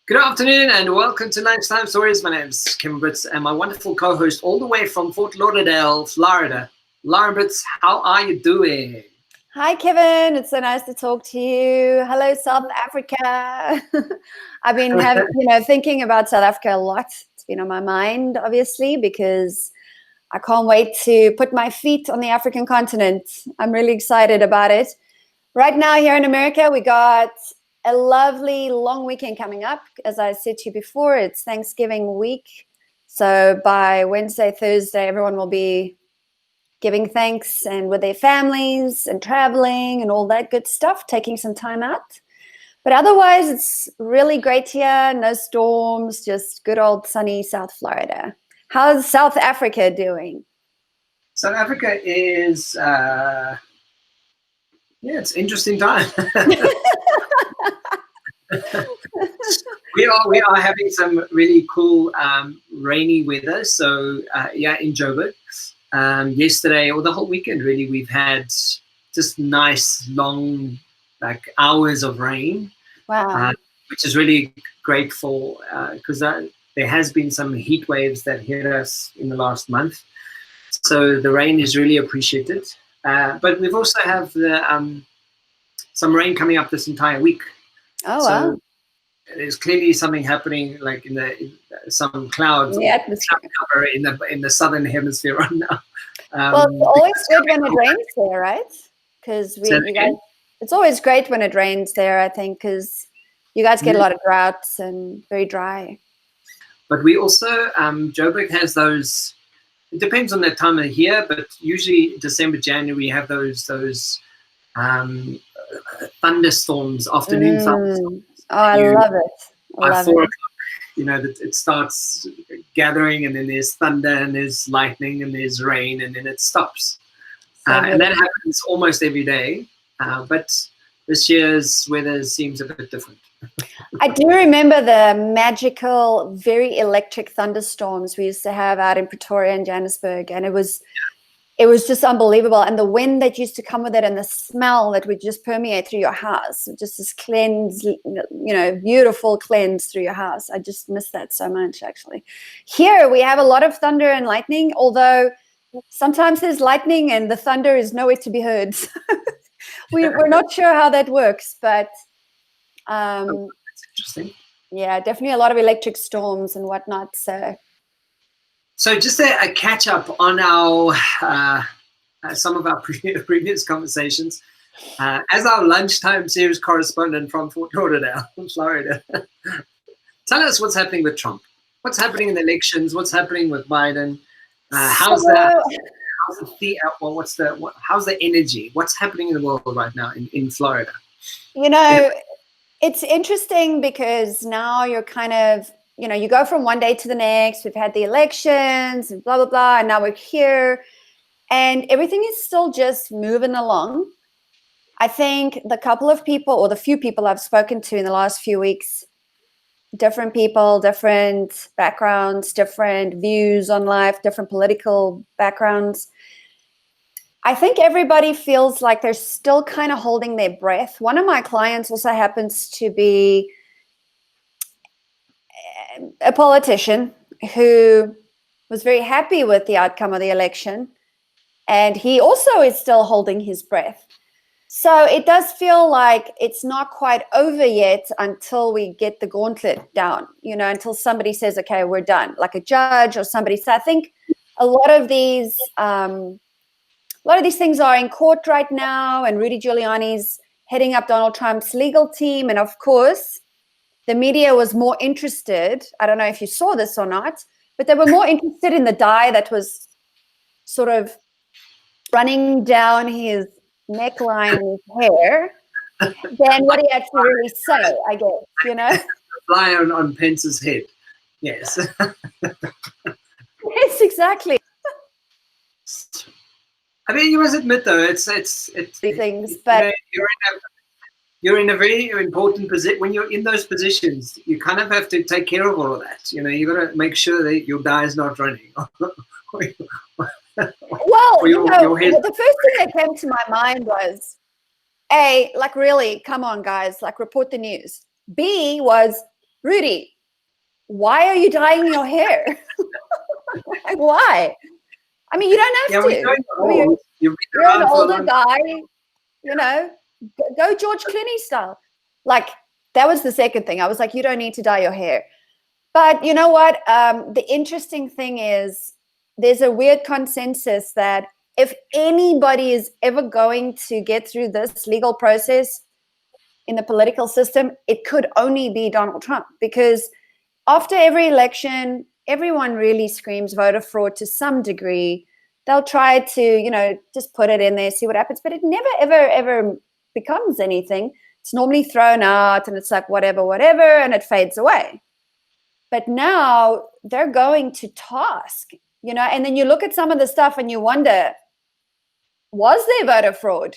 Good afternoon and welcome to Lunchtime Stories. My name is Kevin Britz and my wonderful co-host all the way from Fort Lauderdale, Florida. Lauren Britz, how are you doing? Hi, Kevin. It's so nice to talk to you. Hello, South Africa. I've been thinking about South Africa a lot. It's been on my mind, obviously, because I can't wait to put my feet on the African continent. I'm really excited about it. Right now here in America, we got a lovely long weekend coming up. As I said to you before, it's Thanksgiving week. So by Wednesday, Thursday, everyone will be giving thanks and with their families and traveling and all that good stuff, taking some time out. But otherwise, it's really great here. No storms, just good old sunny South Florida. How's South Africa doing? South Africa is, it's an interesting time. we are having some really cool rainy weather. So in Joburg. Yesterday or the whole weekend, really, we've had just nice long hours of rain. Wow. Which is really great for because there has been some heat waves that hit us in the last month. So the rain is really appreciated. But we've also have some rain coming up this entire week. Oh, so wow. There's clearly something happening, like in some clouds cover in the southern hemisphere right now. Well, it's always good when it rains there, right? Because it's always great when it rains there, I think, because you guys get a lot of droughts and very dry. But we also, Joburg has those. It depends on the time of year, but usually December, January, we have those thunderstorms, afternoon thunderstorms. Oh, I love it. By 4 o'clock, it starts gathering, and then there's thunder, and there's lightning, and there's rain, and then it stops. And that happens almost every day. But this year's weather seems a bit different. I do remember the magical, very electric thunderstorms we used to have out in Pretoria and Johannesburg, and it was just unbelievable. And the wind that used to come with it, and the smell that would just permeate through your house, just this cleanse, beautiful cleanse through your house. I just miss that so much, actually. Here we have a lot of thunder and lightning, although sometimes there's lightning and the thunder is nowhere to be heard. We're not sure how that works, but that's interesting. Yeah, definitely a lot of electric storms and whatnot. So just a catch up on our some of our previous conversations. As our lunchtime series correspondent from Fort Lauderdale, Florida, tell us what's happening with Trump. What's happening in the elections? What's happening with Biden? How's the energy? What's happening in the world right now in Florida? It's interesting because now you're kind of, you go from one day to the next. We've had the elections and blah, blah, blah. And now we're here and everything is still just moving along. I think the couple of people or the few people I've spoken to in the last few weeks, different people, different backgrounds, different views on life, different political backgrounds. I think everybody feels like they're still kind of holding their breath. One of my clients also happens to be a politician who was very happy with the outcome of the election, and he also is still holding his breath. So it does feel like it's not quite over yet until we get the gauntlet down, until somebody says, okay, we're done, like a judge or somebody. So I think a lot of these things are in court right now, and Rudy Giuliani's heading up Donald Trump's legal team. And of course, the media was more interested. I don't know if you saw this or not, but they were more interested in the dye that was sort of running down his neckline and his hair than what he had to really say, I guess, Fly on Pence's head. Yes. Yes, exactly. I mean, you must admit, though, it's things, but you're in a very important position. When you're in those positions, you kind of have to take care of all of that. You got to make sure that your dye is not running. Well, the first thing that came to my mind was, A, like, really, come on, guys, like, report the news. B was, Rudy, why are you dyeing your hair? Like, why? I mean, you don't have to. You're an older guy, you know, go George Clooney style. Like, that was the second thing. I was like, you don't need to dye your hair. But you know what? The interesting thing is there's a weird consensus that if anybody is ever going to get through this legal process in the political system, it could only be Donald Trump, because after every election, everyone really screams voter fraud to some degree. They'll try to, you know, just put it in there, see what happens, but it never, ever becomes anything. It's normally thrown out and it's like whatever, and it fades away. But now they're going to task, you know, and then you look at some of the stuff and you wonder, was there voter fraud?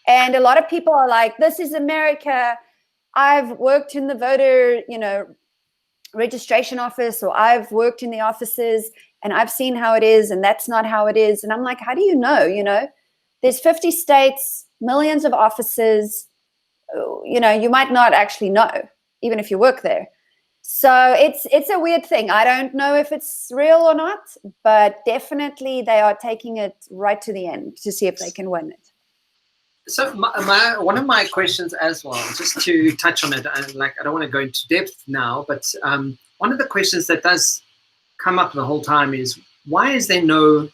And a lot of people are like, this is America. I've worked in the voter, you know, registration office, or I've worked in the offices and I've seen how it is, and that's not how it is. And I'm like, how do you know? You know, there's 50 states, millions of offices, you know, you might not actually know, even if you work there. So it's a weird thing. I don't know if it's real or not, but definitely they are taking it right to the end to see if they can win it. So one of my questions as well, just to touch on it, and like I don't want to go into depth now, but one of the questions that does come up the whole time is, why is there no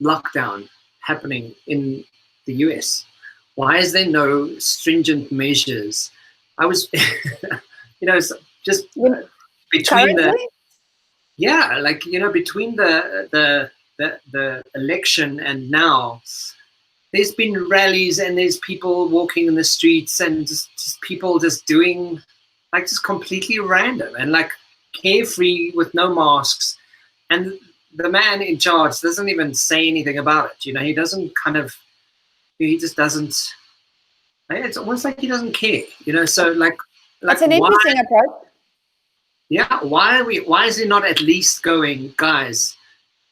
lockdown happening in the US? Why is there no stringent measures? I was, you know, just between between the election and now, there's been rallies and there's people walking in the streets and just people just doing like just completely random and like carefree with no masks. And the man in charge doesn't even say anything about it. You know, he doesn't he just doesn't, it's almost like he doesn't care, you know? So like that's an interesting approach. Yeah, why is he not at least going, guys,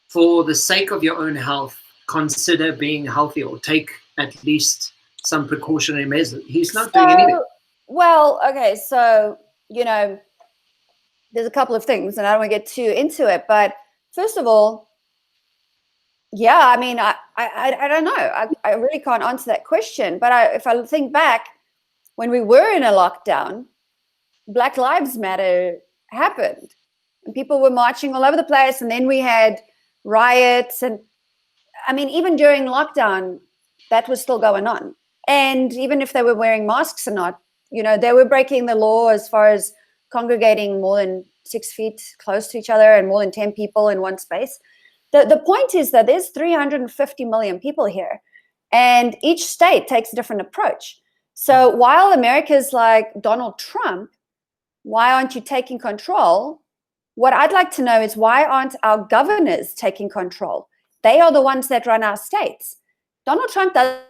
for the sake of your own health, consider being healthy or take at least some precautionary measures? He's not doing anything. Well, okay, so, you know, there's a couple of things, and I don't want to get too into it, but first of all, yeah, I mean, I don't know. I really can't answer that question, but if I think back, when we were in a lockdown, Black Lives Matter happened and people were marching all over the place, and then we had riots, and I mean, even during lockdown that was still going on. And even if they were wearing masks or not, you know, they were breaking the law as far as congregating more than 6 feet close to each other and more than 10 people in one space. The point is that there's 350 million people here, and each state takes a different approach. So while America's like Donald Trump, why aren't you taking control? What I'd like to know is, why aren't our governors taking control? They are the ones that run our states. Donald Trump does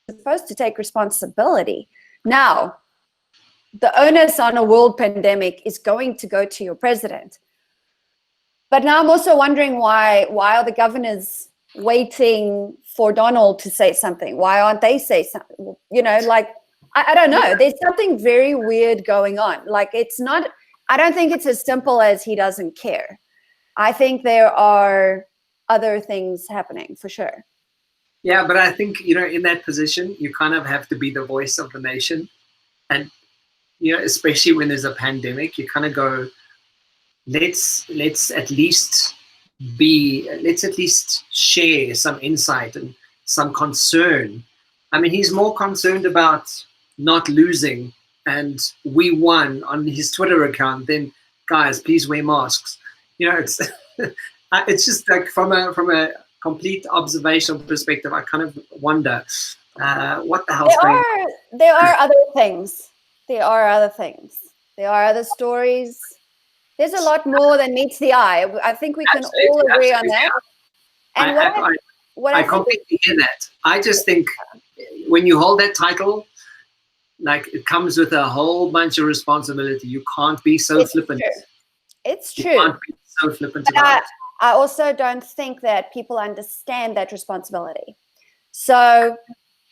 supposed to take responsibility. Now, the onus on a world pandemic is going to go to your president. But now I'm also wondering, why are the governors waiting for Donald to say something? Why aren't they say something? You know, like, I don't know. There's something very weird going on. Like, it's not, I don't think it's as simple as he doesn't care. I think there are other things happening for sure. Yeah, but I think, you know, in that position, you kind of have to be the voice of the nation. And, you know, especially when there's a pandemic, you kind of go, let's at least share some insight and some concern. I mean, he's more concerned about not losing and we won on his Twitter account than, guys, please wear masks. You know, it's it's just like from a complete observational perspective, I kind of wonder what the hell's going on. There are other things. There are other things. There are other stories. There's a lot more than meets the eye. I think we can all agree on that. And I completely hear that. I just think when you hold that title, like, it comes with a whole bunch of responsibility. You can't be so flippant. It's true. You can't be so flippant about it. I also don't think that people understand that responsibility. So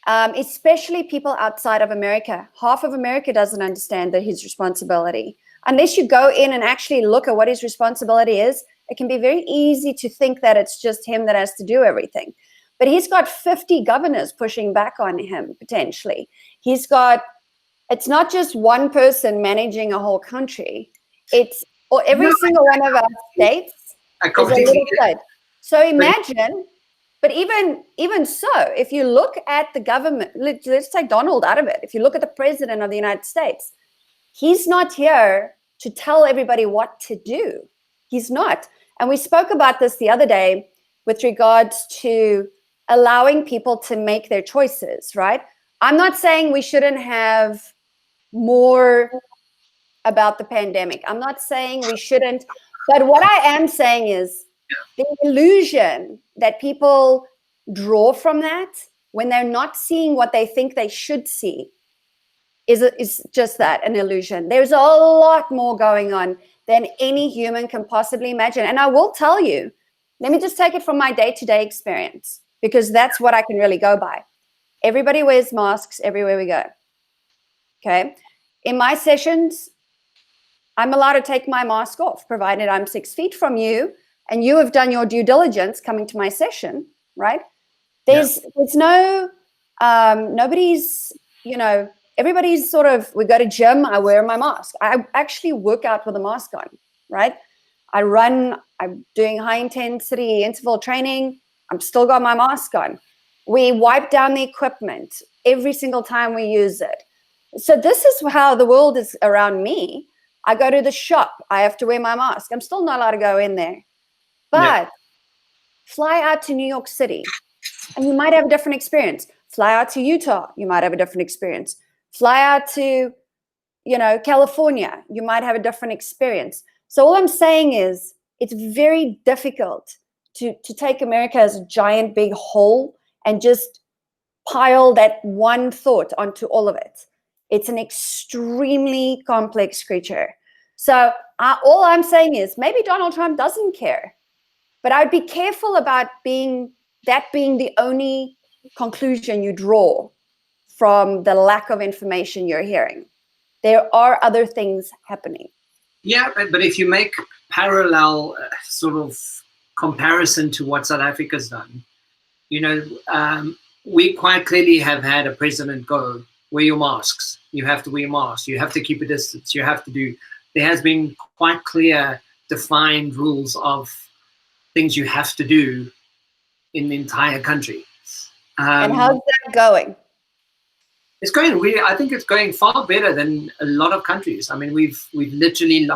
especially people outside of America. Half of America doesn't understand that his responsibility. Unless you go in and actually look at what his responsibility is, it can be very easy to think that it's just him that has to do everything. But he's got 50 governors pushing back on him, potentially. It's not just one person managing a whole country. Or every single one of our states is a little state. So imagine, but even so, if you look at the government, let's take Donald out of it. If you look at the president of the United States, he's not here to tell everybody what to do. He's not. And we spoke about this the other day with regards to allowing people to make their choices, right? I'm not saying we shouldn't have more about the pandemic. I'm not saying we shouldn't, but what I am saying is the illusion that people draw from that when they're not seeing what they think they should see is just that, an illusion. There's a lot more going on than any human can possibly imagine. And I will tell you, let me just take it from my day-to-day experience, because that's what I can really go by. Everybody wears masks everywhere we go. Okay. In my sessions, I'm allowed to take my mask off, provided I'm 6 feet from you and you have done your due diligence coming to my session, right? There's no, nobody's, everybody's sort of, we go to gym, I wear my mask. I actually work out with a mask on, right? I'm doing high intensity interval training. I'm still got my mask on. We wipe down the equipment every single time we use it. So this is how the world is around me. I go to the shop, I have to wear my mask. I'm still not allowed to go in there. But fly out to New York City and you might have a different experience. Fly out to Utah, you might have a different experience. Fly out to, California, you might have a different experience. So all I'm saying is it's very difficult to take America as a giant big whole and just pile that one thought onto all of it. It's an extremely complex creature. So all I'm saying is maybe Donald Trump doesn't care, but I'd be careful about being the only conclusion you draw from the lack of information you're hearing. There are other things happening. Yeah, but if you make parallel sort of comparison to what South Africa's done, we quite clearly have had a president go, wear your masks. You have to wear masks. You have to keep a distance. There has been quite clear, defined rules of things you have to do in the entire country. And how's that going? It's going. I think it's going far better than a lot of countries. I mean, we've literally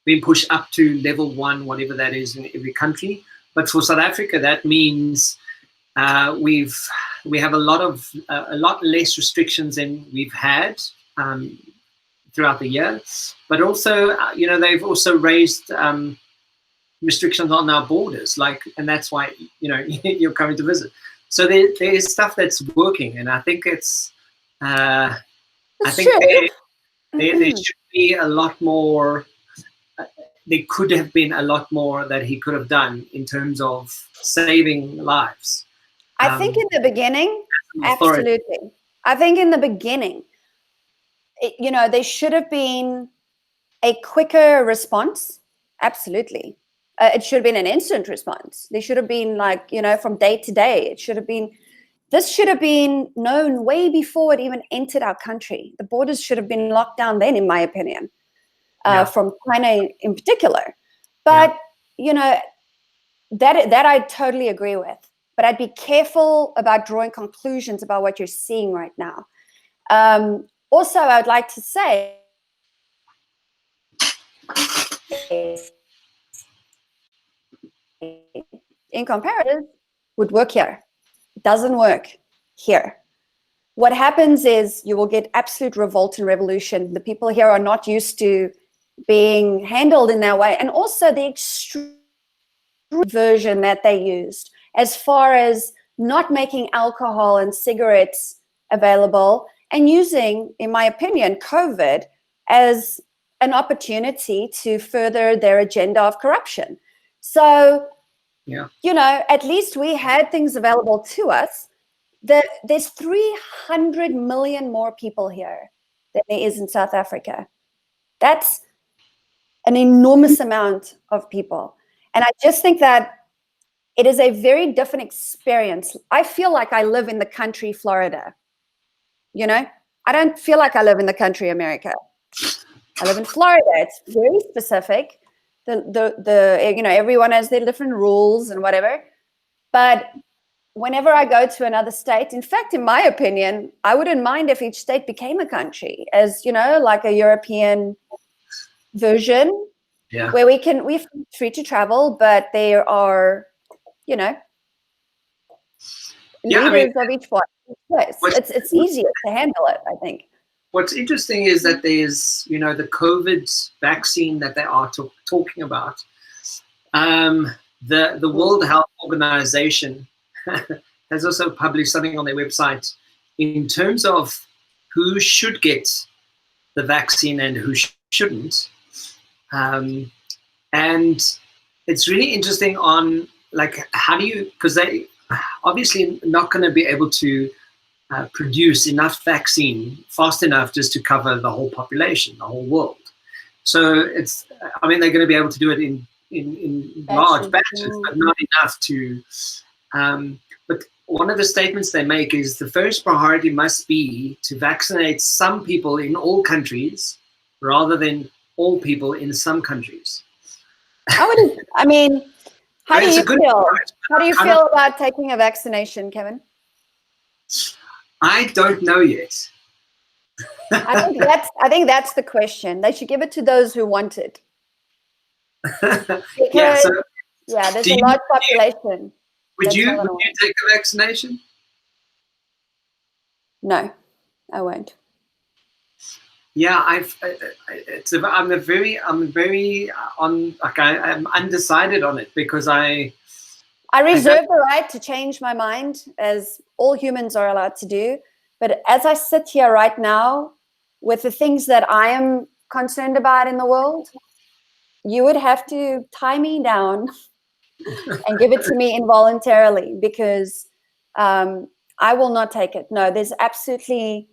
been pushed up to level 1, whatever that is, in every country. But for South Africa, that means we have a lot less restrictions than we've had throughout the year. But also, they've also raised restrictions on our borders, and that's why you're coming to visit. So there's stuff that's working, and I think it's. I think there should be a lot more. There could have been a lot more that he could have done in terms of saving lives. I think in the beginning, absolutely. I think in the beginning, there should have been a quicker response. Absolutely. It should have been an instant response. There should have been from day to day. This should have been known way before it even entered our country. The borders should have been locked down then, in my opinion, from China in particular. But, that I totally agree with. But I'd be careful about drawing conclusions about what you're seeing right now. Also, I would like to say, in comparison, would work here. It doesn't work here. What happens is you will get absolute revolt and revolution. The people here are not used to being handled in that way. And also the extreme version that they used as far as not making alcohol and cigarettes available and using, in my opinion, COVID as an opportunity to further their agenda of corruption. So, at least we had things available to us. there's 300 million more people here than there is in South Africa. That's an enormous amount of people. And I just think that it is a very different experience. I feel like I live in the country Florida. You know, I don't feel like I live in the country America. I live in Florida. It's very specific. The you know, everyone has their different rules and whatever. But whenever I go to another state, in fact, in my opinion, I wouldn't mind if each state became a country, as, you know, like a European version, where we're free to travel, but there are, you know, leaders of each place. It's easier to handle it, I think. What's interesting is that there's, you know, the COVID vaccine that they are talking about. The World Health Organization has also published something on their website in terms of who should get the vaccine and who shouldn't. And it's really interesting on, like, how do you, because they obviously not going to be able to produce enough vaccine fast enough just to cover the whole population, the whole world. So it's, I mean, they're going to be able to do it in large batches, but not enough to, but one of the statements they make is the first priority must be to vaccinate some people in all countries rather than all people in some countries. I mean, how do you feel? How do you feel about taking a vaccination, Kevin? I don't know yet. I think that's the question. They should give it to those who want it. Because, there's a large population. Would you take the vaccination? No, I won't. Yeah, I'm undecided on it because I reserve the right to change my mind, as all humans are allowed to do. But as I sit here right now, with the things that I am concerned about in the world, you would have to tie me down and give it to me involuntarily, because I will not take it. No, there's absolutely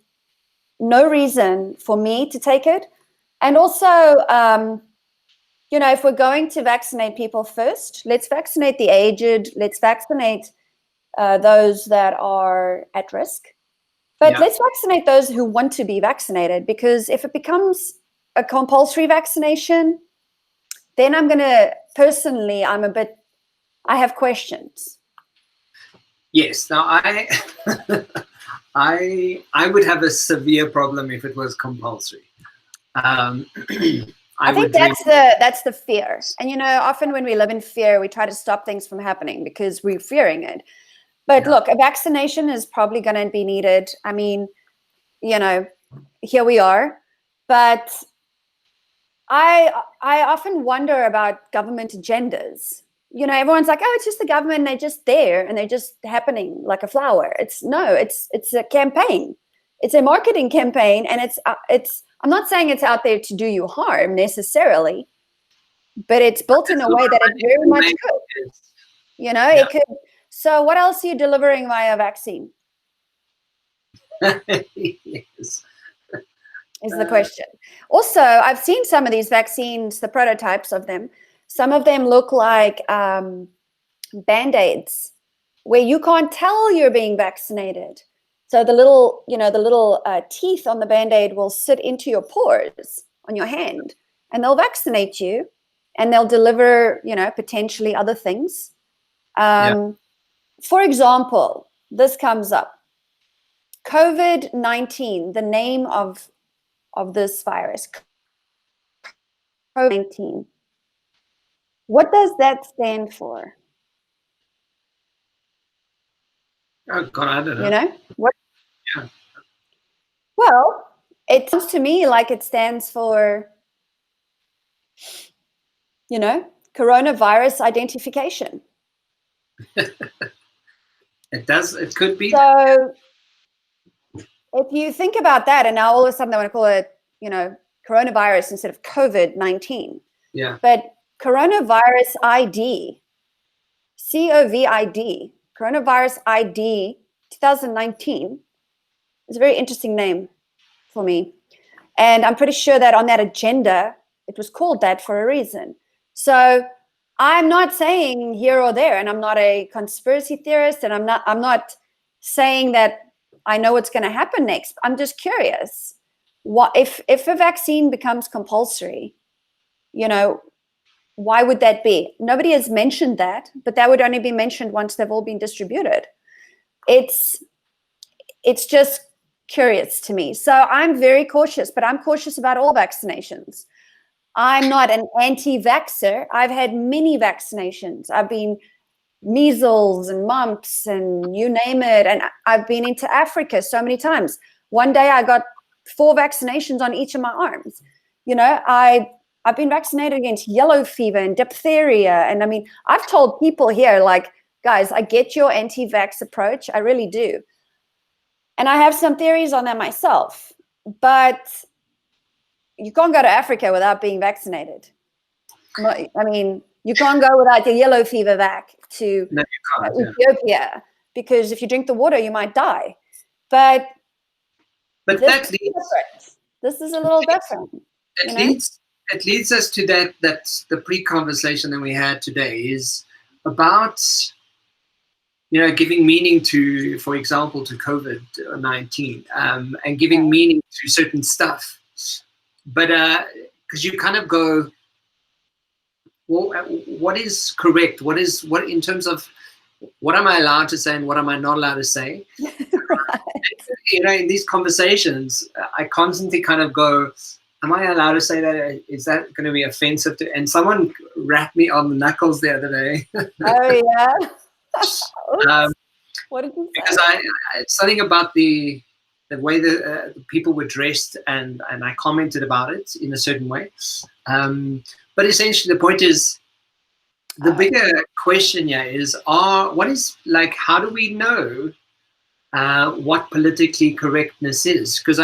no reason for me to take it. And also, you know, if we're going to vaccinate people first, let's vaccinate the aged, let's vaccinate those that are at risk. But let's vaccinate those who want to be vaccinated, because if it becomes a compulsory vaccination, then I'm going to, personally, I have questions. Yes. Now, I would have a severe problem if it was compulsory. I think that's the fear. And, you know, often when we live in fear, we try to stop things from happening because we're fearing it. But look, a vaccination is probably going to be needed. I mean, you know, here we are. But I often wonder about government agendas. You know, everyone's like, oh, it's just the government. They're just there and they're just happening like a flower. It's a campaign. It's a marketing campaign. And it's I'm not saying it's out there to do you harm necessarily, but it's built in a way that it very much could. You know, it could. So what else are you delivering via vaccine? Yes. Is the question. Also, I've seen some of these vaccines, the prototypes of them. Some of them look like Band-Aids, where you can't tell you're being vaccinated. So the little teeth on the Band-Aid will sit into your pores on your hand, and they'll vaccinate you, and they'll deliver, you know, potentially other things. For example, this comes up. COVID-19, the name of this virus, COVID-19. What does that stand for? Oh God, I don't know. You know what? Yeah. Well, it seems to me like it stands for, you know, coronavirus identification. It does. It could be. So if you think about that, and now all of a sudden they want to call it, you know, coronavirus instead of COVID-19. Yeah. But coronavirus ID, COVID, coronavirus 2019. It's a very interesting name for me. And I'm pretty sure that on that agenda, it was called that for a reason. So I'm not saying here or there, and I'm not a conspiracy theorist, and I'm not saying that I know what's going to happen next. I'm just curious. What if a vaccine becomes compulsory, why would that be? Nobody has mentioned that, but that would only be mentioned once they've all been distributed. It's just curious to me. So I'm very cautious, but I'm cautious about all vaccinations. I'm not an anti-vaxxer. I've had many vaccinations. I've been measles and mumps and you name it. And I've been into Africa so many times. One day I got 4 vaccinations on each of my arms. I've been vaccinated against yellow fever and diphtheria. And I mean, I've told people here, like, guys, I get your anti-vax approach. I really do. And I have some theories on that myself. But you can't go to Africa without being vaccinated. I mean, you can't go without the yellow fever vac to Ethiopia, because if you drink the water, you might die. But this is a little different. It leads us to that the pre-conversation that we had today is about, giving meaning to, for example, to COVID-19, and giving meaning to certain stuff. But because you kind of go, well, what is correct? What in terms of what am I allowed to say and what am I not allowed to say? Right. In these conversations, I constantly kind of go, am I allowed to say that? Is that going to be offensive to? And someone rapped me on the knuckles the other day. Oh yeah. What did you say? Because something about the way the people were dressed, and I commented about it in a certain way. But essentially, the point is, the bigger question here is, how do we know what politically correctness is? Because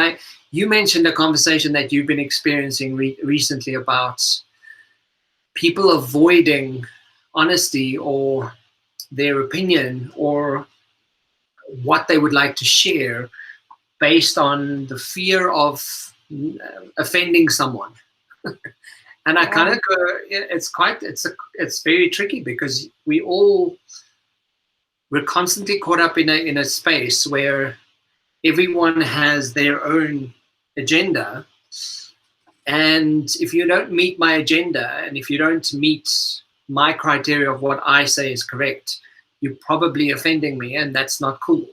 you mentioned a conversation that you've been experiencing recently about people avoiding honesty or their opinion or what they would like to share based on the fear of offending someone. And I kind of go, it's very tricky, because we're constantly caught up in a space where everyone has their own agenda. And if you don't meet my agenda, and if you don't meet my criteria of what I say is correct, you're probably offending me, and that's not cool.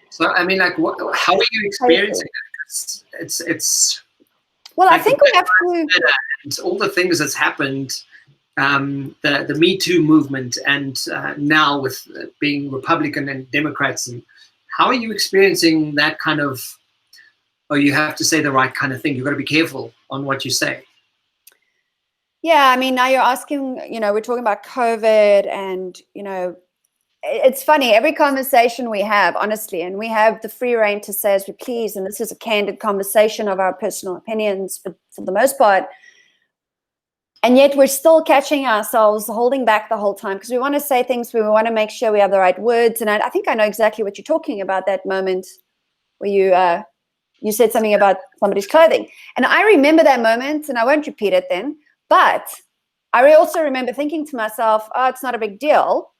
So, I mean, how are you experiencing it? It's well, I think we have to. And all the things that's happened, the Me Too movement, and now with being Republican and Democrats, and how are you experiencing that kind of? Oh, you have to say the right kind of thing. You've got to be careful on what you say. Yeah, I mean, now you're asking. We're talking about COVID, and it's funny, every conversation we have, honestly, and we have the free reign to say as we please, and this is a candid conversation of our personal opinions for the most part, and yet we're still catching ourselves holding back the whole time, because we want to say things, we want to make sure we have the right words. And I think I know exactly what you're talking about, that moment where you said something about somebody's clothing, and I remember that moment, and I won't repeat it then, but I also remember thinking to myself, oh, it's not a big deal,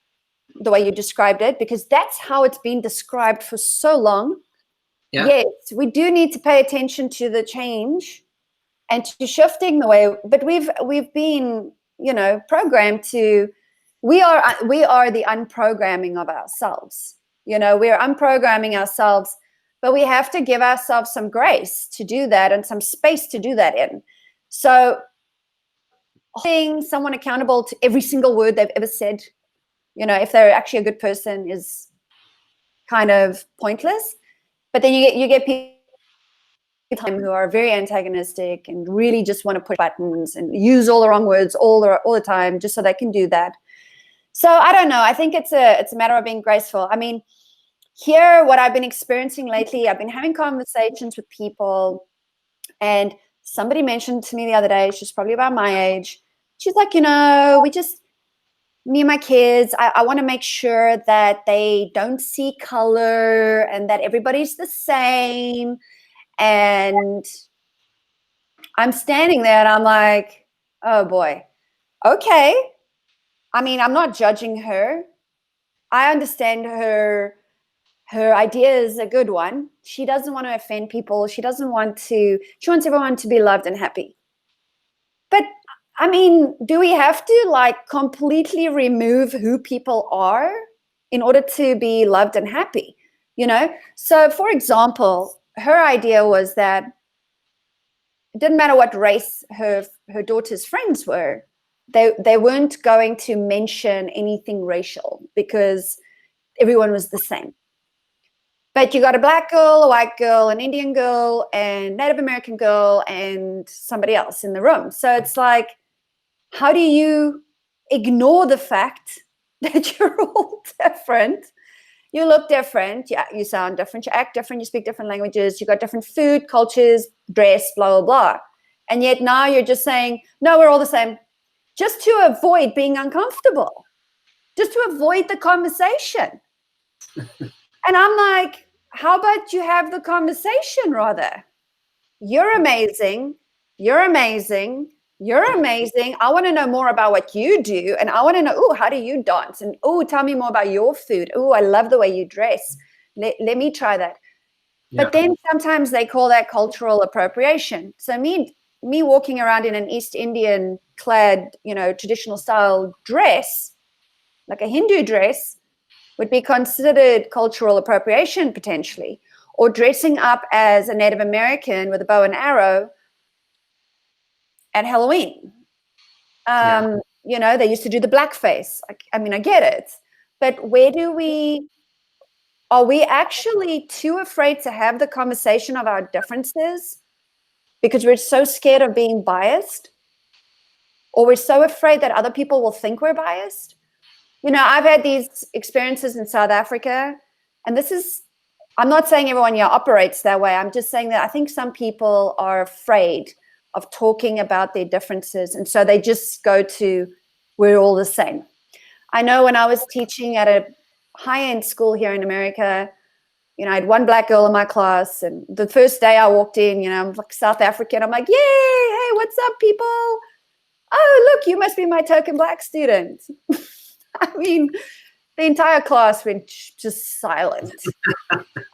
the way you described it, because that's how it's been described for so long. Yeah. Yes, we do need to pay attention to the change and to shifting the way, but we've been, programmed to, we are the unprogramming of ourselves. We're unprogramming ourselves, but we have to give ourselves some grace to do that and some space to do that in. So holding someone accountable to every single word they've ever said, if they're actually a good person, is kind of pointless. But then you get people who are very antagonistic and really just want to push buttons and use all the wrong words all the time just so they can do that. So I don't know. I think it's a matter of being graceful. I mean, here, what I've been experiencing lately, I've been having conversations with people, and somebody mentioned to me the other day, she's probably about my age. She's like, me and my kids, I want to make sure that they don't see color and that everybody's the same. And I'm standing there and I'm like, oh boy, okay. I mean, I'm not judging her. I understand her idea is a good one. She doesn't want to offend people. She wants everyone to be loved and happy. But I mean, do we have to like completely remove who people are in order to be loved and happy? You know? So for example, her idea was that it didn't matter what race her daughter's friends were. They weren't going to mention anything racial because everyone was the same. But you got a black girl, a white girl, an Indian girl, and Native American girl, and somebody else in the room. So it's like, how do you ignore the fact that you're all different? You look different, you sound different, you act different, you speak different languages, you got different food, cultures, dress, blah, blah, blah. And yet now you're just saying, no, we're all the same, just to avoid being uncomfortable, just to avoid the conversation. And I'm like, how about you have the conversation rather? You're amazing. You're amazing. You're amazing. I want to know more about what you do. And I want to know, oh, how do you dance? And oh, tell me more about your food. Oh, I love the way you dress. Let me try that. Yeah. But then sometimes they call that cultural appropriation. So me walking around in an East Indian clad, traditional style dress, like a Hindu dress, would be considered cultural appropriation potentially, or dressing up as a Native American with a bow and arrow at Halloween. They used to do the blackface. I mean, I get it, but are we actually too afraid to have the conversation of our differences because we're so scared of being biased, or we're so afraid that other people will think we're biased? I've had these experiences in South Africa, and I'm not saying everyone here operates that way. I'm just saying that I think some people are afraid of talking about their differences, and so they just go to, we're all the same. I know when I was teaching at a high-end school here in America, I had one black girl in my class, and the first day I walked in, I'm like South African. I'm like, yay, hey, what's up, people? Oh, look, you must be my token black student. I mean, the entire class went just silent.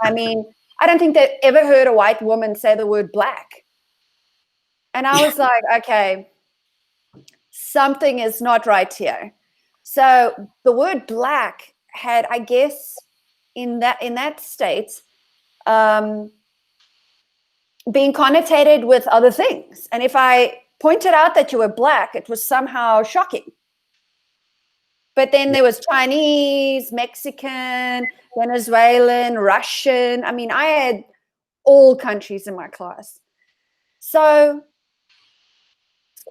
I mean, I don't think they ever heard a white woman say the word black. And I was like, okay, something is not right here. So the word black had, I guess, in that state, being connotated with other things. And if I pointed out that you were black, it was somehow shocking. But then there was Chinese, Mexican, Venezuelan, Russian. I mean, I had all countries in my class. So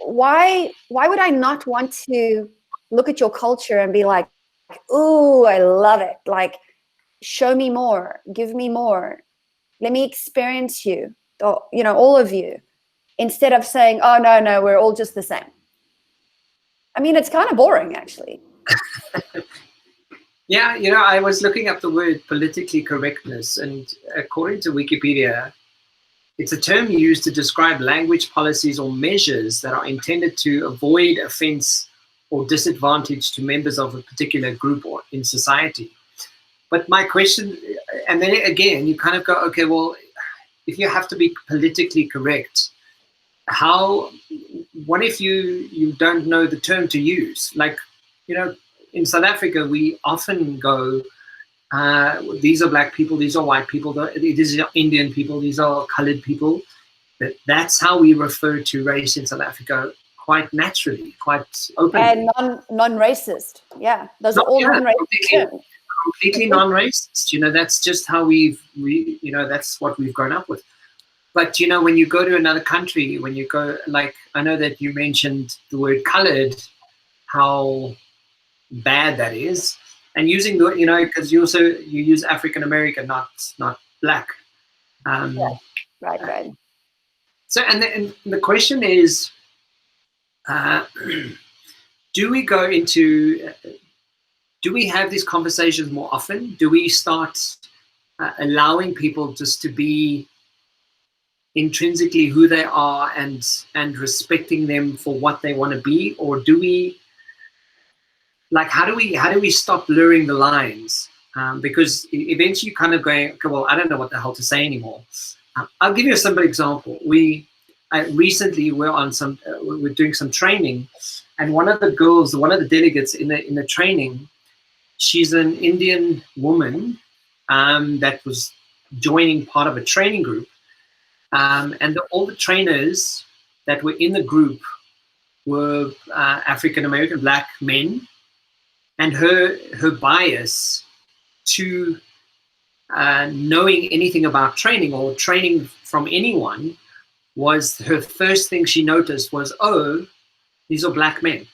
why would I not want to look at your culture and be like, ooh, I love it. Like, show me more, give me more. Let me experience you, all of you, instead of saying, oh, no, we're all just the same. I mean, it's kind of boring, actually. Yeah, I was looking up the word politically correctness, and according to Wikipedia, it's a term used to describe language, policies, or measures that are intended to avoid offense or disadvantage to members of a particular group or in society. But my question, and then again, you kind of go, okay, well, if you have to be politically correct, what if you don't know the term to use? Like, in South Africa, we often go, these are black people, these are white people, these are Indian people, these are colored people. That's how we refer to race in South Africa, quite naturally, quite openly. And non-racist. Yeah, those are all non-racist. Completely non-racist. That's just how that's what we've grown up with. But, when you go to another country, when you go, like, I know that you mentioned the word colored, how bad that is. And using the, because you use African American, not black. Yeah. Right. So, and the question is, do we go into, do we have these conversations more often? Do we start allowing people just to be intrinsically who they are and respecting them for what they want to be? Or do we, like, how do we stop blurring the lines? Because eventually you're kind of going, okay, well, I don't know what the hell to say anymore. I'll give you a simple example. Recently we're doing some training, and one of the girls, one of the delegates in the training, she's an Indian woman that was joining part of a training group, and all the trainers that were in the group were African American black men, and her bias to knowing anything about training or training from anyone was, her first thing she noticed was, oh, these are black men.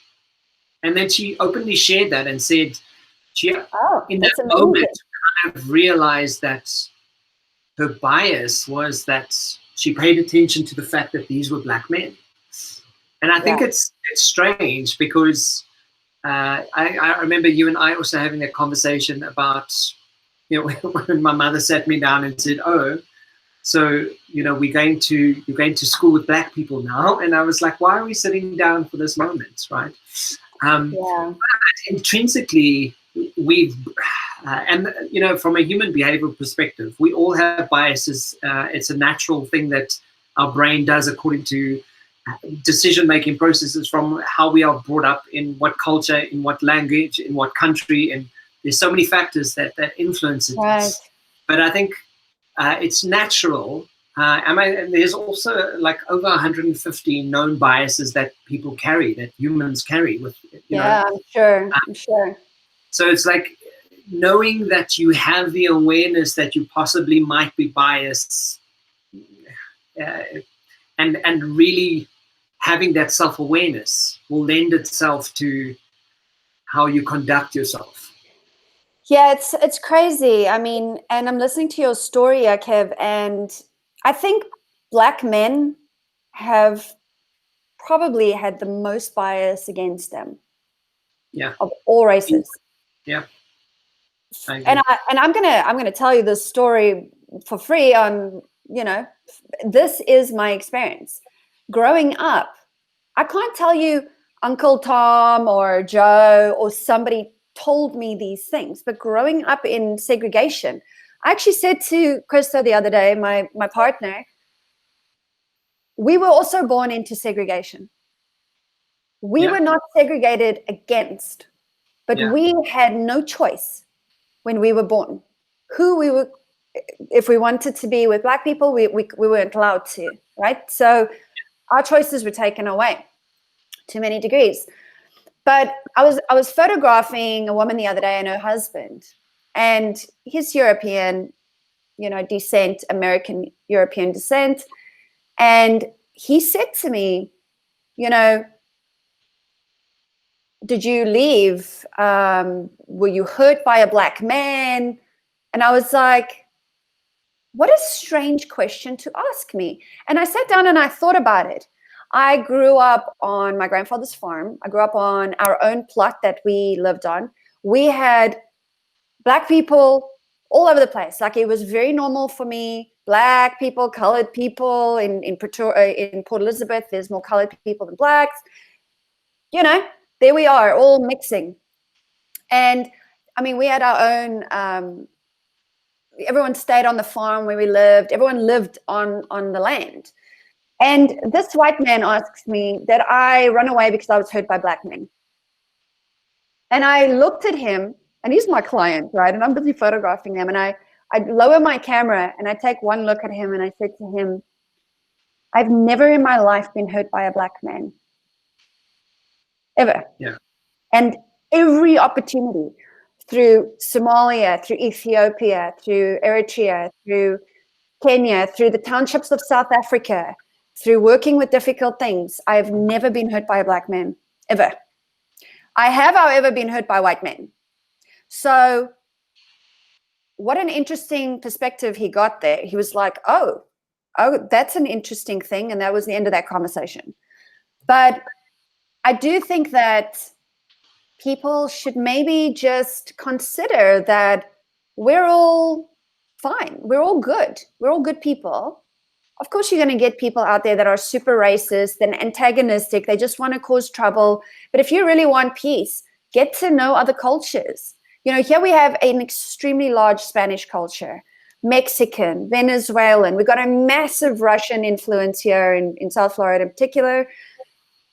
And then she openly shared that and said she, in that moment, kind of realized that her bias was that she paid attention to the fact that these were black men. And I think it's strange because I remember you and I also having a conversation about, you know, when my mother sat me down and said, oh, so, you know, you're going to school with black people now. And I was like, why are we sitting down for this moment, right? But intrinsically, and, you know, from a human behavioral perspective, we all have biases. It's a natural thing that our brain does according to decision-making processes from how we are brought up, in what culture, in what language, in what country, and there's so many factors that influence it. Right. But I think it's natural. There's also like over 150 known biases that people carry, that humans carry. With, you know. I'm sure. I'm sure. So it's like knowing that you have the awareness that you possibly might be biased, and really having that self-awareness will lend itself to how you conduct yourself. Yeah, it's crazy. I mean, and I'm listening to your story, Kev, and I think black men have probably had the most bias against them. Yeah. Of all races. Yeah. And I'm gonna tell you this story for free. On, you know, this is my experience. Growing up, I can't tell you Uncle Tom or Joe or somebody told me these things, but growing up in segregation, I actually said to Krista the other day, my partner, we were also born into segregation. We were not segregated against, but we had no choice when we were born who we were. If we wanted to be with black people, we weren't allowed to, right? So our choices were taken away to many degrees. But I was photographing a woman the other day and her husband, and he's European, you know, descent, American European descent. And he said to me, you know, did you leave? Were you hurt by a black man? And I was like, what a strange question to ask me. And I sat down and I thought about it. I grew up on my grandfather's farm. I grew up on our own plot that we lived on. We had black people all over the place. Like, it was very normal for me. Black people, colored people. In Port Elizabeth, there's more colored people than blacks. You know, there we are, all mixing. And I mean, we had our own, everyone stayed on the farm where we lived. Everyone lived on the land. And this white man asks me that I run away because I was hurt by black men. And I looked at him, and he's my client, right? And I'm busy photographing him. And I lower my camera and I take one look at him and I said to him, I've never in my life been hurt by a black man. Ever. Yeah. And every opportunity, through Somalia, through Ethiopia, through Eritrea, through Kenya, through the townships of South Africa, through working with difficult things, I have never been hurt by a black man, ever. I have, however, been hurt by white men. So what an interesting perspective he got there. He was like, oh, that's an interesting thing. And that was the end of that conversation. But I do think that people should maybe just consider that we're all fine. We're all good. We're all good people. Of course, you're going to get people out there that are super racist and antagonistic. They just want to cause trouble. But if you really want peace, get to know other cultures. You know, here we have an extremely large Spanish culture, Mexican, Venezuelan. We've got a massive Russian influence here in South Florida in particular.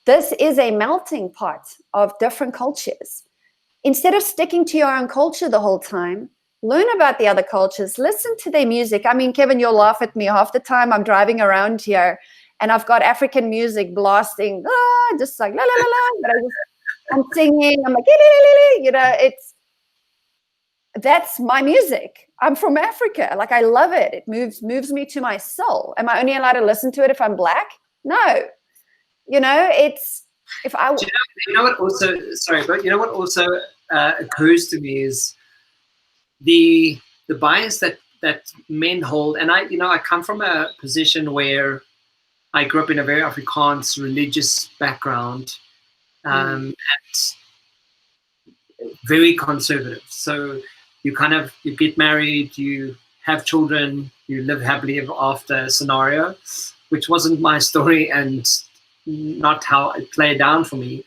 This is a melting pot of different cultures. Instead of sticking to your own culture the whole time, learn about the other cultures, listen to their music. I mean, Kevin, you'll laugh at me half the time I'm driving around here and I've got African music blasting, just like la la la la, but I'm singing, I'm like, you know, that's my music. I'm from Africa. Like, I love it. It moves me to my soul. Am I only allowed to listen to it if I'm Black? No. You know, it's, if I... You know what also, sorry, but you know what also occurs to me is the bias that men hold. And I come from a position where I grew up in a very Afrikaans religious background, and very conservative. So you get married, you have children, you live happily ever after scenario, which wasn't my story and not how it played down for me.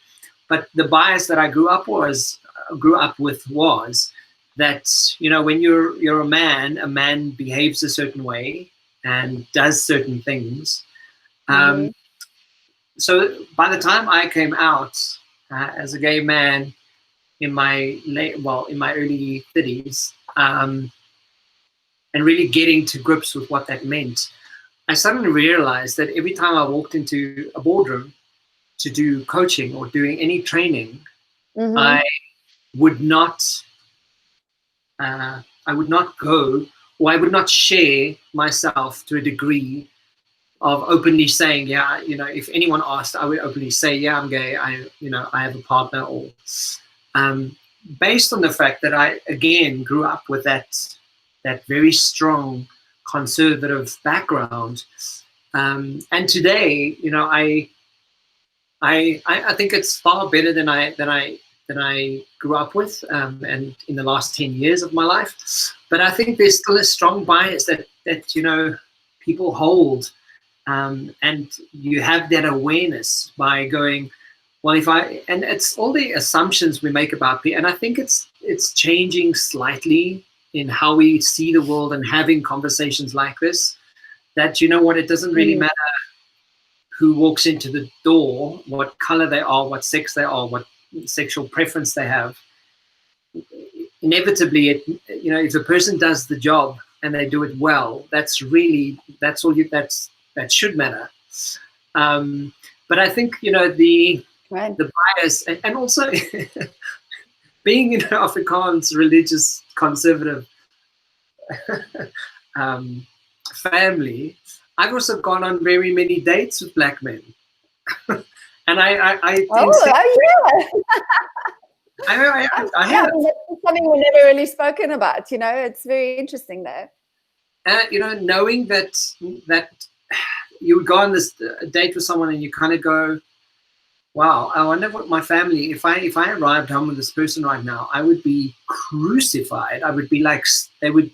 But the bias that I grew up with was that, you know, when you're a man behaves a certain way and does certain things. So by the time I came out as a gay man in my early 30s, and really getting to grips with what that meant, I suddenly realized that every time I walked into a boardroom to do coaching or doing any training, I would not go, or I would not share myself to a degree of openly saying, yeah, you know, if anyone asked, I would openly say, yeah, I'm gay. I have a partner, or based on the fact that I again grew up with that very strong conservative background, and today, you know, I think it's far better than I grew up with, and in the last 10 years of my life. But I think there's still a strong bias that you know, people hold, and you have that awareness by going, well, and it's all the assumptions we make about people, and I think it's changing slightly in how we see the world and having conversations like this, that, you know what, it doesn't really matter who walks into the door, what color they are, what sex they are, what sexual preference they have. Inevitably, you know, if a person does the job and they do it well, that should matter. But I think, you know, the bias, and also being in an Afrikaans religious conservative family, I've also gone on very many dates with Black men. And I think I mean, that's something we've never really spoken about. You know, it's very interesting there. You know, knowing that you would go on this date with someone and you kind of go, wow, I wonder what my family, if I arrived home with this person right now, I would be crucified. I would be like, they would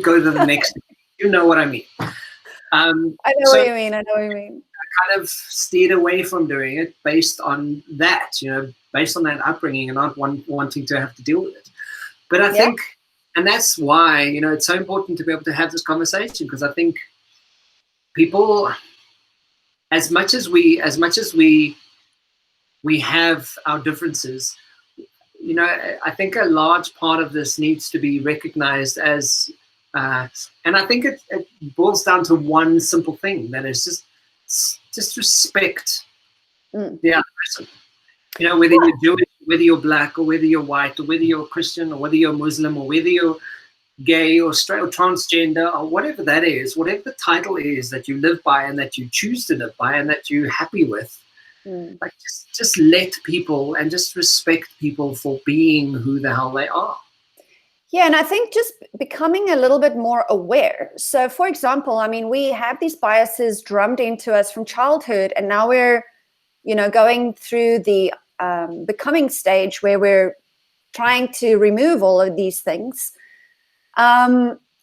go to the next, you know what I mean. I know what you mean. I kind of steered away from doing it based on that, you know, based on that upbringing and not wanting to have to deal with it. But I think, and that's why, you know, it's so important to be able to have this conversation, because I think people, as much as we have our differences, you know, I think a large part of this needs to be recognized as, and I think it boils down to one simple thing, that is just respect the other person. You know, whether you're Jewish, whether you're Black, or whether you're white, or whether you're Christian, or whether you're Muslim, or whether you're gay or straight or transgender, or whatever that is, whatever the title is that you live by and that you choose to live by and that you're happy with, like just let people and just respect people for being who the hell they are. Yeah, and I think just becoming a little bit more aware. So, for example, I mean, we have these biases drummed into us from childhood, and now we're, you know, going through the becoming stage where we're trying to remove all of these things,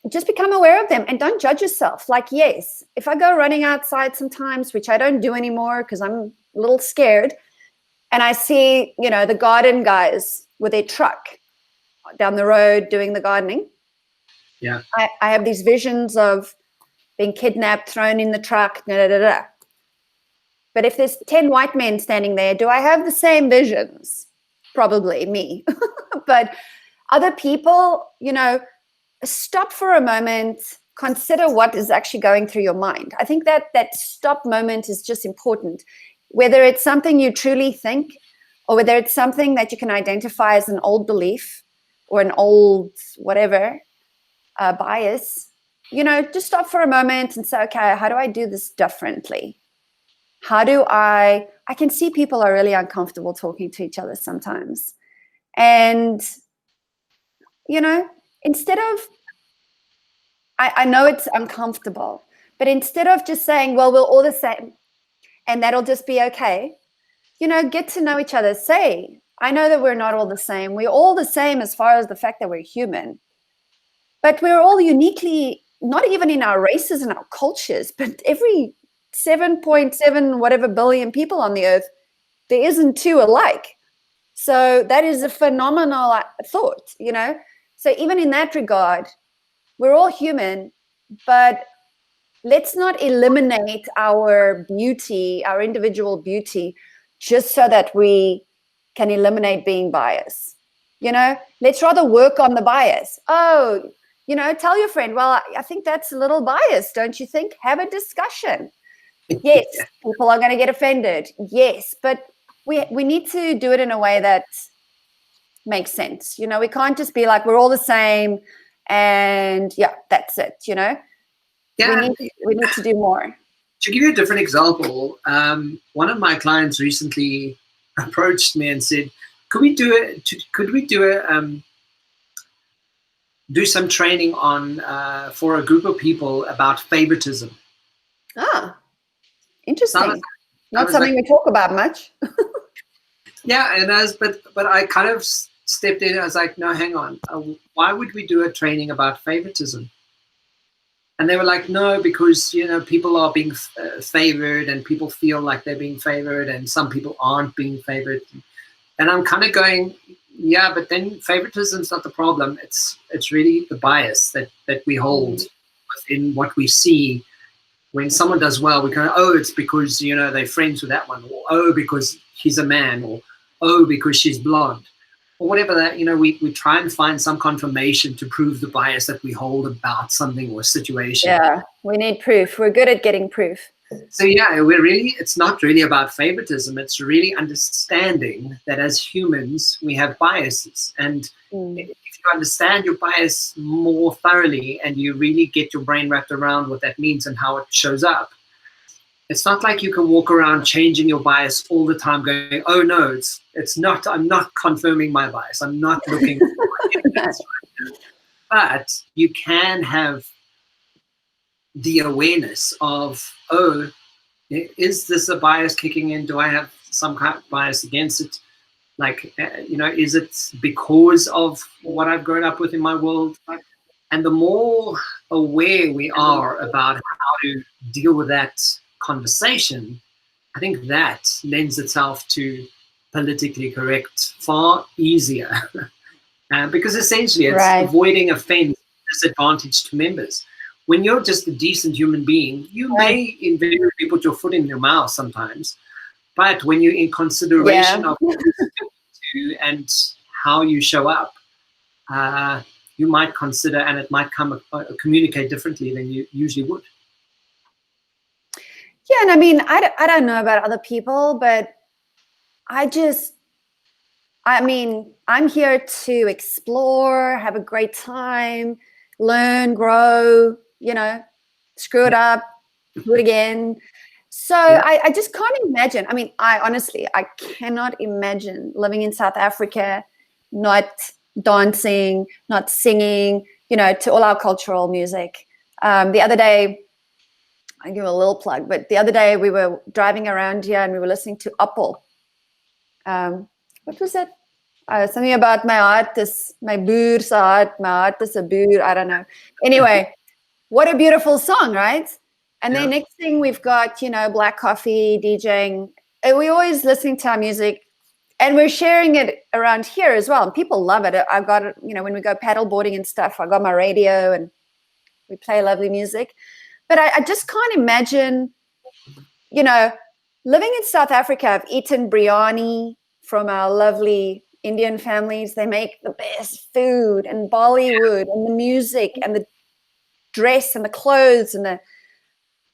just become aware of them and don't judge yourself. Like, yes, if I go running outside sometimes, which I don't do anymore because I'm a little scared, and I see, the garden guys with their truck down the road doing the gardening. Yeah. I have these visions of being kidnapped, thrown in the truck, But if there's 10 white men standing there, do I have the same visions? Probably me. But other people, stop for a moment, consider what is actually going through your mind. I think that stop moment is just important. Whether it's something you truly think, or whether it's something that you can identify as an old belief or an old whatever bias, just stop for a moment and say, okay, how do I do this differently? How do I can see people are really uncomfortable talking to each other sometimes. And, instead of, I know it's uncomfortable, but instead of just saying, well, we're all the same and that'll just be okay, get to know each other. Say, I know that we're not all the same. We're all the same as far as the fact that we're human. But we're all uniquely, not even in our races and our cultures, but every 7.7 whatever billion people on the earth, there isn't two alike. So that is a phenomenal thought, So even in that regard, we're all human, but let's not eliminate our beauty, our individual beauty, just so that we can eliminate being biased. Let's rather work on the bias. Oh, tell your friend, well, I think that's a little biased, don't you think? Have a discussion. Yes, people are going to get offended. Yes, but we need to do it in a way that makes sense. We can't just be like, we're all the same and yeah, that's it, Yeah. We need to do more. To give you a different example, one of my clients recently approached me and said, could we do some training on for a group of people about favoritism? Interesting. Not something we talk about much. Yeah, and but I kind of stepped in. I was like, no, hang on. Why would we do a training about favoritism? And they were like, no, because people are being favored, and people feel like they're being favored, and some people aren't being favored. And I'm kind of going, yeah, but then favoritism's not the problem. It's really the bias that we hold within what we see. When someone does well, we go, oh, it's because they're friends with that one, or oh, because he's a man, or oh, because she's blonde, or whatever that. We try and find some confirmation to prove the bias that we hold about something or situation. Yeah, we need proof. We're good at getting proof. So yeah, it's not really about favoritism. It's really understanding that as humans we have biases, and if you understand your bias more thoroughly and you really get your brain wrapped around what that means and how it shows up, it's not like you can walk around changing your bias all the time going, oh no, it's not, I'm not confirming my bias, I'm not looking but you can have the awareness of, oh, is this a bias kicking in? Do I have some kind of bias against it? Like, is it because of what I've grown up with in my world? And the more aware we are about how to deal with that conversation, I think that lends itself to politically correct far easier. Because essentially it's avoiding offense, disadvantage to members. When you're just a decent human being, you may invariably put your foot in your mouth sometimes, but when you're in consideration of what you and how you show up, you might consider, and it might communicate differently than you usually would. Yeah, and I mean, I don't know about other people, but I'm here to explore, have a great time, learn, grow, screw it up, do it again. So I just can't imagine. I mean, I cannot imagine living in South Africa, not dancing, not singing, to all our cultural music. The other day, I give a little plug, but the other day we were driving around here and we were listening to Appel. what was that? Something about my heart is my boer's heart. My heart is a boer. I don't know. Anyway, what a beautiful song, right? And then next thing we've got, Black Coffee DJing. And we're always listening to our music, and we're sharing it around here as well. And people love it. I've got it, when we go paddle boarding and stuff, I got my radio and we play lovely music. But I just can't imagine, living in South Africa. I've eaten biryani from our lovely Indian families. They make the best food, and Bollywood and the music and the dress and the clothes and the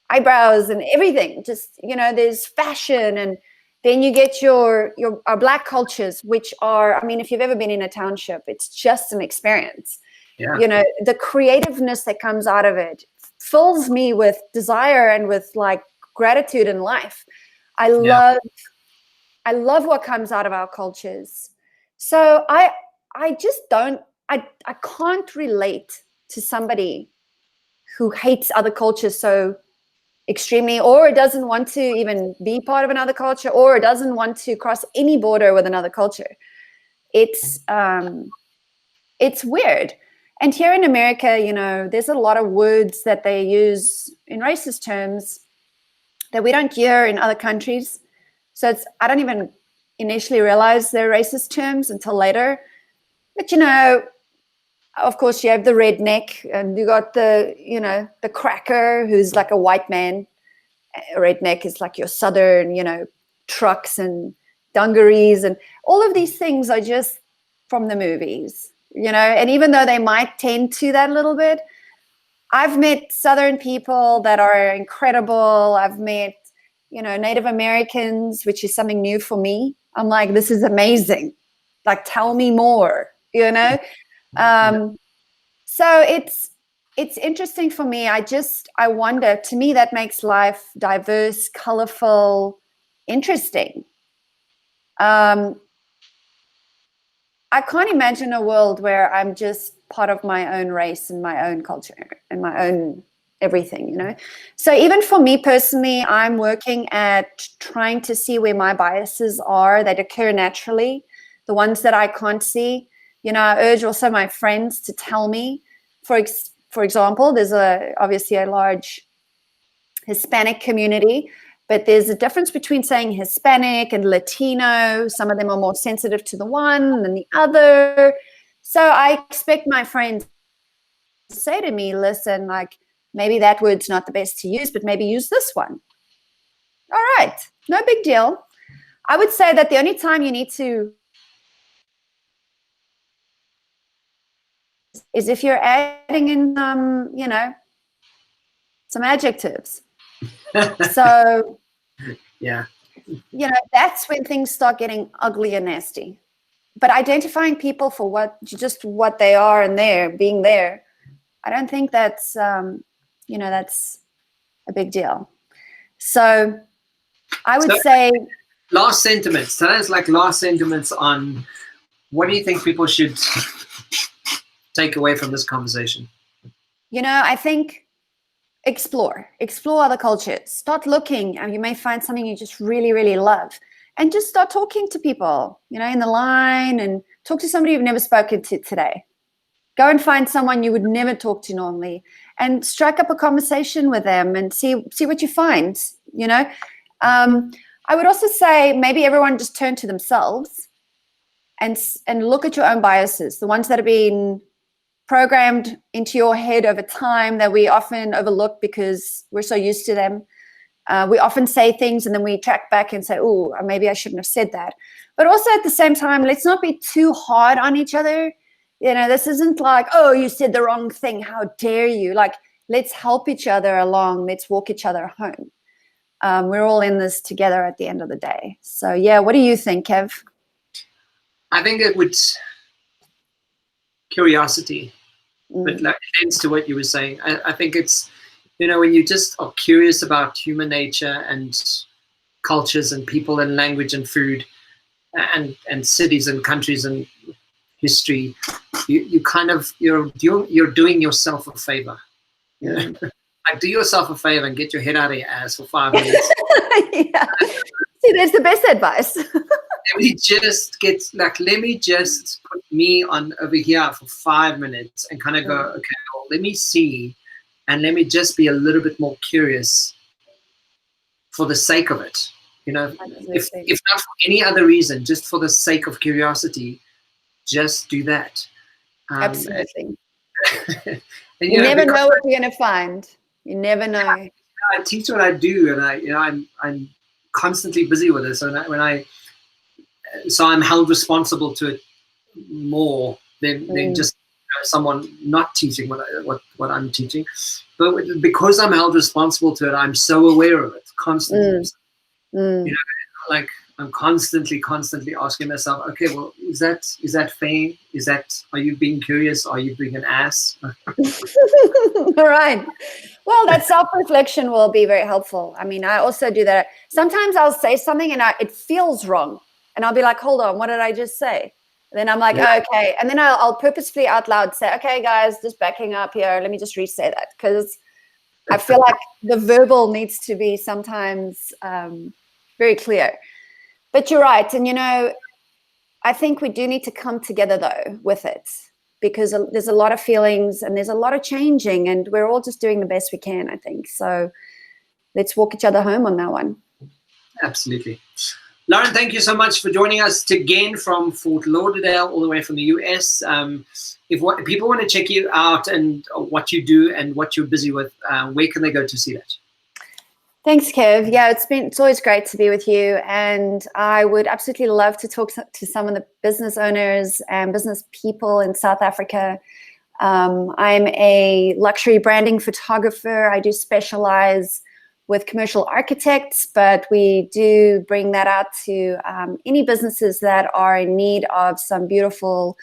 eyebrows and everything. Just, there's fashion, and then you get our Black cultures, which are, if you've ever been in a township, it's just an experience. Yeah. The creativeness that comes out of it fills me with desire and with like gratitude in life. I love what comes out of our cultures. So I can't relate to somebody who hates other cultures so extremely, or doesn't want to even be part of another culture, or doesn't want to cross any border with another culture. It's weird. And here in America, there's a lot of words that they use in racist terms that we don't hear in other countries. So I don't even initially realize they're racist terms until later. But, of course, you have the redneck, and you got the cracker, who's like a white man. A redneck is like your southern, trucks and dungarees, and all of these things are just from the movies, and even though they might tend to that a little bit, I've met Southern people that are incredible. I've met, Native Americans, which is something new for me. I'm like, this is amazing. Like, tell me more, So it's interesting for me. I wonder, to me, that makes life diverse, colorful, interesting. I can't imagine a world where I'm just part of my own race and my own culture and my own everything, So even for me personally, I'm working at trying to see where my biases are that occur naturally, the ones that I can't see. I urge also my friends to tell me. For example, there's obviously a large Hispanic community, but there's a difference between saying Hispanic and Latino. Some of them are more sensitive to the one than the other. So I expect my friends to say to me, listen, like, maybe that word's not the best to use, but maybe use this one. All right, no big deal. I would say that the only time you need to is if you're adding in, some adjectives. So, yeah, that's when things start getting ugly and nasty. But identifying people for what they are and being there, I don't think that's, that's a big deal. So I would say... Last sentiments. Tell us last sentiments on what do you think people should take away from this conversation? I think explore other cultures. Start looking, and you may find something you just really, really love. And just start talking to people, in the line, and talk to somebody you've never spoken to today. Go and find someone you would never talk to normally and strike up a conversation with them and see what you find, I would also say maybe everyone just turn to themselves and look at your own biases, the ones that have been programmed into your head over time that we often overlook because we're so used to them. We often say things and then we track back and say, oh, maybe I shouldn't have said that. But also at the same time, let's not be too hard on each other. This isn't like, oh, you said the wrong thing. How dare you? Like, let's help each other along. Let's walk each other home. We're all in this together at the end of the day. So, yeah, what do you think, Kev? I think it would curiosity, but thanks to what you were saying. I think it's, when you just are curious about human nature and cultures and people and language and food and cities and countries and history, you kind of, you're doing yourself a favor. Like, do yourself a favor and get your head out of your ass for 5 minutes. Yeah. See, there's the best advice. let me just put me on over here for 5 minutes and kind of go, okay, well, let me see, and let me just be a little bit more curious for the sake of it. You know, if not for any other reason, just for the sake of curiosity, just do that. Absolutely. And, you never know what you're going to find. You never know. I teach what I do, and I'm constantly busy with this. So so I'm held responsible to it more than just someone not teaching what I'm teaching. But because I'm held responsible to it, I'm so aware of it constantly. You know, like I'm constantly asking myself, okay, well, is that fair? Are you being curious? Are you being an ass? All right. Well, that self-reflection will be very helpful. I mean, I also do that. Sometimes I'll say something and it feels wrong. And I'll be like, hold on, what did I just say? And then I'm like, okay. And then I'll purposefully out loud say, okay, guys, just backing up here. Let me just re-say that. Because I feel like the verbal needs to be sometimes very clear. But you're right. And, I think we do need to come together, though, with it. Because there's a lot of feelings and there's a lot of changing. And we're all just doing the best we can, I think. So let's walk each other home on that one. Absolutely. Lauren, thank you so much for joining us again from Fort Lauderdale, all the way from the US. If people want to check you out and what you do and what you're busy with, where can they go to see that? Thanks, Kev. Yeah, it's always great to be with you. And I would absolutely love to talk to some of the business owners and business people in South Africa. I'm a luxury branding photographer. I do specialize with commercial architects, but we do bring that out to any businesses that are in need of some beautiful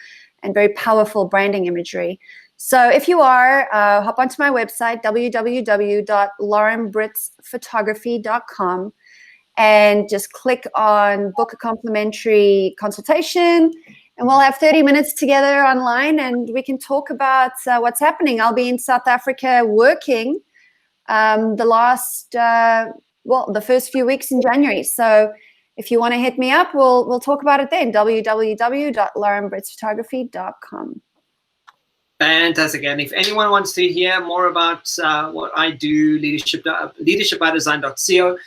and very powerful branding imagery. So if you are, hop onto my website, www.laurenbritsphotography.com, and just click on book a complimentary consultation, and we'll have 30 minutes together online and we can talk about what's happening. I'll be in South Africa working the first few weeks in January. So if you want to hit me up, we'll talk about it then. www.laurenbritsphotography.com. Fantastic. And if anyone wants to hear more about what I do, leadershipbydesign.co,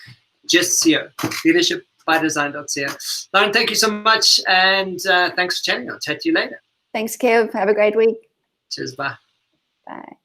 just CO, leadershipbydesign.co. Lauren, thank you so much. And thanks for chatting. I'll chat to you later. Thanks, Kev. Have a great week. Cheers. Bye. Bye.